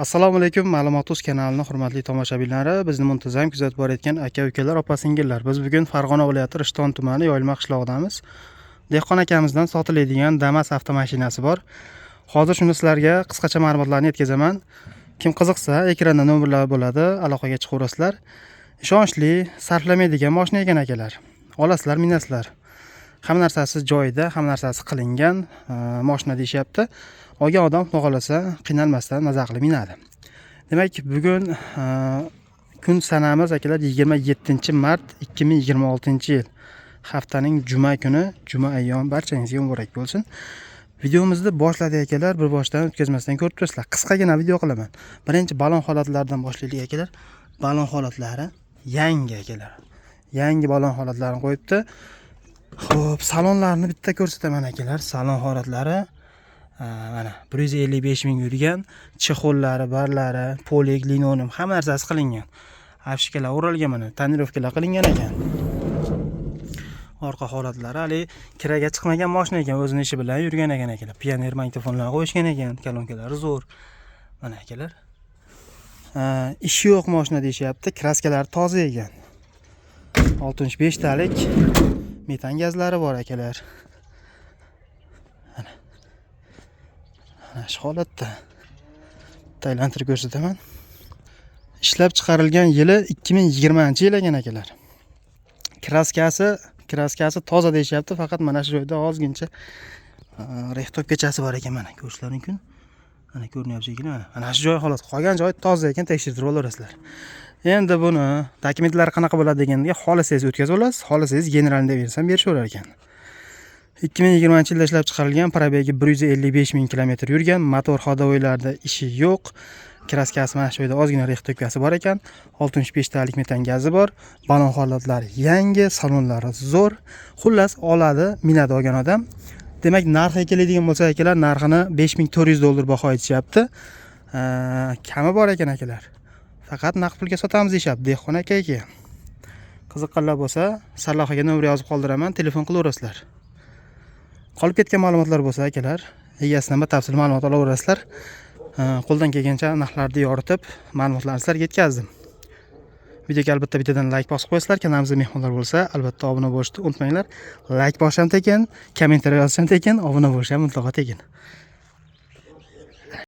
Assalomu alaykum, Ma'lumot.uz kanalining hurmatli tomoshabinlari, bizni muntazam kuzatib borayotgan aka-ukalar, opa-singillar. Biz bugun Farg'ona viloyati Rishton tumani Yoyilma qishlog'idamiz. Dehqon akamizdan sotiladigan Damas avtomashinasi bor. Hozir shuni sizlarga qisqacha ma'lumotlarni yetkazaman. Kim qiziqsa, ekranda nomerlar bo'ladi, aloqaga chiqaverasizlar. Ishonchli, sarflamaydigan mashina ekan akalar. Olasizlar, minasizlar. Hamma narsasi joyida, hamma narsasi qilingan mashina deyapti. Olgan odam xudo xolasa qiynalmasdan maza qilib minadi. Demak, bugun kun sanamiz akalar 27-mart 2026-yil. Haftaning juma kuni, juma ayyom barchangizga muborak bo'lsin. Videomizni boshladik akalar, bir boshdan o'tkazmasdan ko'rib turasizlar. Qisqagina video qilaman. Birinchi balon holatlardan boshlaylik akalar. Balon holatlari yangi akalar. Yangi balon holatlarini qo'yibdi. Xo'p, salonlarni bitta ko'rsataman akalar. Salon holatlari mana 155 ming yurgan, chexollari, barlari, polik, linoleum hamma narsasi qilingan. Afishkalar o'ralgan, mana tonirovkalar qilingan ekan. Orqa holatlari hali kiraga chiqmagan mashina ekan, o'zining ishi bilan yurgan ekan akalar. Pioner magnitofonlar qo'yishgan ekan, kolonkalari zo'r. Mana akalar. Ishi yo'q mashina deyapti, kraskalari toza ekan. 65 talik metan gazlari bor akalar. Mana shu holatda taylantirib ko'rsataman. Ishlab chiqarilgan yili 2020-yil ekan akalar. Kraskasi toza deyapti, faqat mana shu joyda ozgincha rehtobkachasi bor ekan, mana ko'rishlaring mumkin. Mana ko'rinyapti ekan, mana shu joy holat, qolgan joy toza ekan, tekshirib olasizlar. Endi buni dokumentlari qanaqa bo'ladi deganiga xohlasangiz o'tkazib olasiz, xohlasangiz generalni deb bersam berishaverar ekan. 2020-yilda ishlab chiqarilgan, probegi 155 ming kilometr yurgan, motor xodovoylarda ishi yo'q. Kraskasi mana shu yerda ozgina rehtobkasi bor ekan, 65 talik metan gazi bor, balon holatlari yangi, salonlari zo'r. Xullas oladi, minadi olgan odam. Demak, narxiga keladigan bo'lsa akalar, narxini $5400 baho aytishyapti. Kami bor ekan akalar. Faqat naqd pulga sotamiz deyapti dehqon aka. Qiziqqanlar bo'lsa, sarlavhaga nomer yozib qoldiraman, telefon qilaverasizlar. Qolib ketgan ma'lumotlar bo'lsa akalar, egasidan batafsil ma'lumot olaverasizlar. Qo'ldan kelgancha narxlarni yoritib, ma'lumotlarni sizlarga yetkazdim. Videoga albatta bittadan like bosib qo'yasizlar. Kanalimizga mehmonlar bo'lsa, albatta obuna bo'lishni unutmanglar. Like bosisham tekin, kommentariy yozisham tekin, obuna bo'lisham mutlaqo tekin.